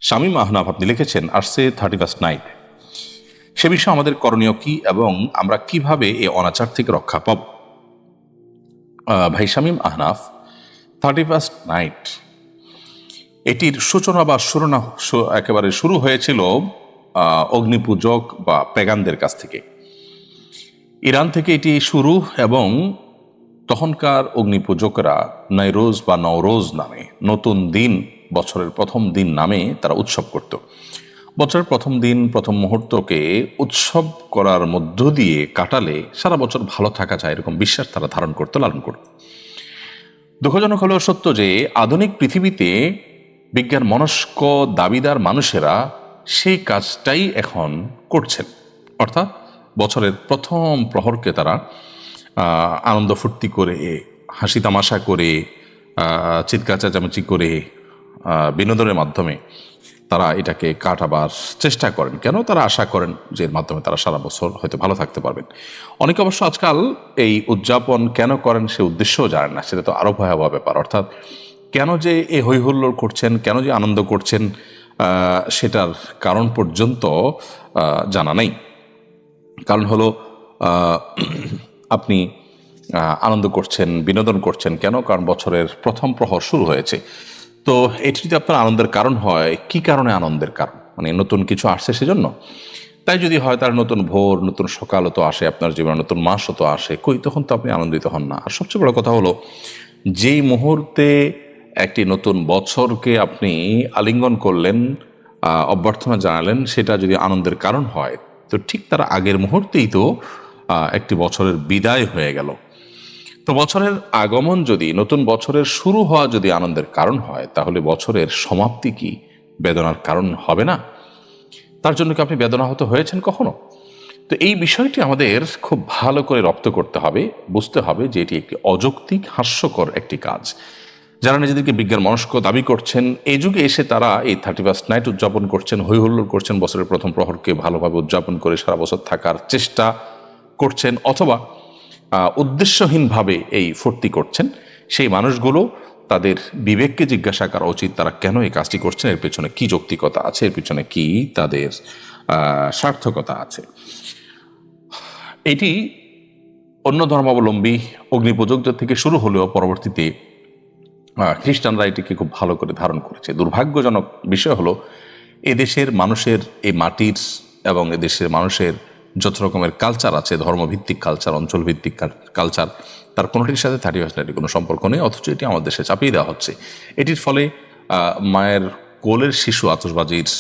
শামীম আহনাফ আপনি লিখেছেন আসছে 31st নাইট, সে বিষয়ে আমাদের করণীয় কি এবং আমরা কিভাবে এই অনাচার থেকে রক্ষা পাব? ভাই শামীম আহনাফ, 31st নাইট এটির সূচনা বা একেবারে শুরু হয়েছিল অগ্নিপূজক বা পেগানদের কাছ থেকে। ইরান থেকে এটি শুরু এবং তখনকার অগ্নিপূজকরা নাইরোজ বা নওরোজ নামে নতুন দিন, বছরের প্রথম দিন নামে তারা উৎসব করত। বছরের প্রথম দিন, প্রথম মুহূর্তকে উৎসব করার মধ্য দিয়ে কাটালে সারা বছর ভালো থাকা যায়, এরকম বিশ্বাস তারা ধারণ করত, লালন করত। দুঃখজনক হলেও সত্য যে আধুনিক পৃথিবীতে বিজ্ঞান মনস্ক দাবিদার মানুষেরা সেই কাজটাই এখন করছেন। অর্থাৎ বছরের প্রথম প্রহরকে তারা আনন্দ ফুর্তি করে, হাসি তামাশা করে, চিৎকার চেঁচামেচি করে, বিনোদনের মাধ্যমে তারা এটাকে কাটাবার চেষ্টা করেন। কেন? তারা আশা করেন যে এর মাধ্যমে তারা সারা বছর হয়তো ভালো থাকতে পারবেন। অনেকে অবশ্য আজকাল এই উদযাপন কেন করেন সে উদ্দেশ্যও জানেন না, সেটা তো আরও ভয়াবহ ব্যাপার। অর্থাৎ কেন যে এই হৈহুল্লোড় করছেন, কেন যে আনন্দ করছেন, সেটার কারণ পর্যন্ত জানা নেই। কারণ হলো আপনি আনন্দ করছেন, বিনোদন করছেন কেন? কারণ বছরের প্রথম প্রহর শুরু হয়েছে। তো এটি যদি আপনার আনন্দের কারণ হয়, কি কারণে আনন্দের কারণ? মানে নতুন কিছু আসছে সেজন্য? তাই যদি হয়, তার নতুন ভোর, নতুন সকালও তো আসে আপনার জীবনে, নতুন মাসও তো আসে, কই তখন তো আপনি আনন্দিত হন না। আর সবচেয়ে বড় কথা হলো, যেই মুহূর্তে একটি নতুন বছরকে আপনি আলিঙ্গন করলেন, অভ্যর্থনা জানালেন, সেটা যদি আনন্দের কারণ হয়, তো ঠিক তার আগের মুহূর্তেই তো একটি বছরের বিদায় হয়ে গেল। তো বছরের আগমন যদি, নতুন বছরের শুরু হওয়া যদি আনন্দের কারণ হয়, তাহলে বছরের সমাপ্তি কি বেদনার কারণ হবে না? তার জন্য কি আপনি বেদনাহত হয়েছেন কখনো? তো এই বিষয়টি আমাদের খুব ভালো করে রপ্ত করতে হবে, বুঝতে হবে যে এটি একটি অযৌক্তিক, হাস্যকর একটি কাজ। যারা নিজেদেরকে বিজ্ঞান মনস্ক দাবি করছেন, এই যুগে এসে তারা এই 31st নাইট উদযাপন করছেন, হৈহুল্লোড় করছেন, বছরের প্রথম প্রহরকে ভালোভাবে উদযাপন করে সারা বছর থাকার চেষ্টা করছেন, অথবা উদ্দেশ্যহীনভাবে এই ফুর্তি করছেন, সেই মানুষগুলো তাদের বিবেককে জিজ্ঞাসা করা উচিত তারা কেন এই কাজটি করছেন, এর পেছনে কি যৌক্তিকতা আছে, এর পেছনে কি তাদের সার্থকতা আছে। এটি অন্য ধর্মাবলম্বী অগ্নিপূজকদের থেকে শুরু হলেও পরবর্তীতে খ্রিস্টানরা এটিকে খুব ভালো করে ধারণ করেছে। দুর্ভাগ্যজনক বিষয় হলো, এদেশের মানুষের, এই মাটির এবং এদেশের মানুষের যত রকমের কালচার আছে, ধর্মভিত্তিক কালচার, অঞ্চলভিত্তিক কালচার, তার কোনোটির সাথে 31st নাইটের কোনো সম্পর্ক নেই, অথচ এটি আমাদের দেশে চাপিয়ে দেওয়া হচ্ছে। এটির ফলে মায়ের কোলের শিশু আতশবাজির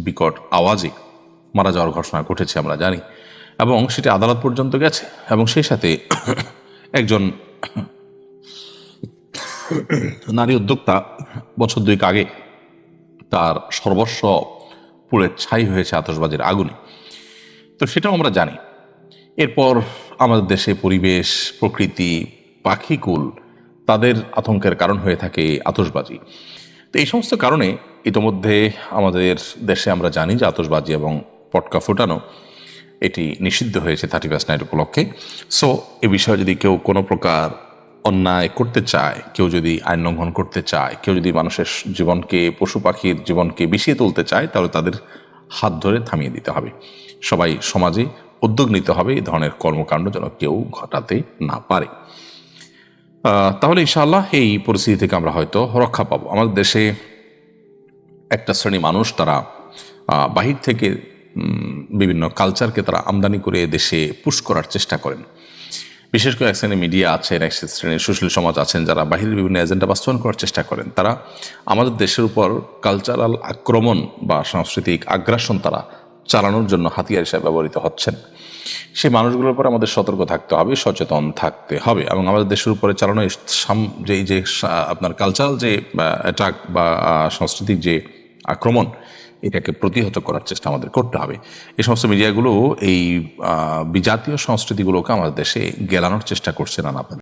বিকট আওয়াজে মারা যাওয়ার ঘটনা ঘটেছে, আমরা জানি, এবং সেটি আদালত পর্যন্ত গেছে। এবং সেই সাথে একজন নারী উদ্যোক্তা বছর দুয়েক আগে তার সর্বস্ব পুড়ে ছাই হয়েছে আতশবাজির আগুনে। তো সেটাও আমরা জানি। এরপর আমাদের দেশে পরিবেশ, প্রকৃতি, পাখিকুল, তাদের আতঙ্কের কারণ হয়ে থাকে আতশবাজি। তো এই সমস্ত কারণে ইতোমধ্যে আমাদের দেশে আমরা জানি যে আতশবাজি এবং পটকা ফুটানো এটি নিষিদ্ধ হয়েছে 31st নাইট উপলক্ষে। সো এ বিষয়ে যদি কেউ কোনো প্রকার অন্যায় করতে চায়, কেউ যদি আইন লঙ্ঘন করতে চায়, কেউ যদি মানুষের জীবনকে, পশু পাখির জীবনকে বিষিয়ে তুলতে চায়, তাহলে তাদের হাত ধরে থামিয়ে দিতে হবে। সবাই সমাজে উদ্যোগ নিতে হবে এই ধরনের কর্মকাণ্ড যেন কেউ ঘটাতে না পারে। তাহলে ইনশাআল্লাহ এই পরিস্থিতি থেকে আমরা হয়তো রক্ষা পাবো। আমাদের দেশে একটা শ্রেণী মানুষ, তারা বাহির থেকে বিভিন্ন কালচারকে তারা আমদানি করে দেশে পুশ করার চেষ্টা করেন। বিশেষ করে এক শ্রেণীর মিডিয়া আছেন, এক শ্রেণীর সুশীল সমাজ আছেন, যারা বাহিরের বিভিন্ন এজেন্ডা বাস্তবায়ন করার চেষ্টা করেন। তারা আমাদের দেশের উপর কালচারাল আক্রমণ বা সাংস্কৃতিক আগ্রাসন তারা চালানোর জন্য হাতিয়ার হিসেবে ব্যবহৃত হচ্ছেন। সেই মানুষগুলোর উপর আমাদের সতর্ক থাকতে হবে, সচেতন থাকতে হবে, এবং আমাদের দেশের উপরে চালানো যে আপনার কালচারাল যে অ্যাটাক বা সাংস্কৃতিক যে আক্রমণ, এটাকে প্রতিহত করার চেষ্টা আমাদের করতে হবে। এই সমস্ত মিডিয়াগুলো এই বিজাতীয় সংস্কৃতিগুলোকে আমাদের দেশে গেলানোর চেষ্টা করছে নানাভাবে।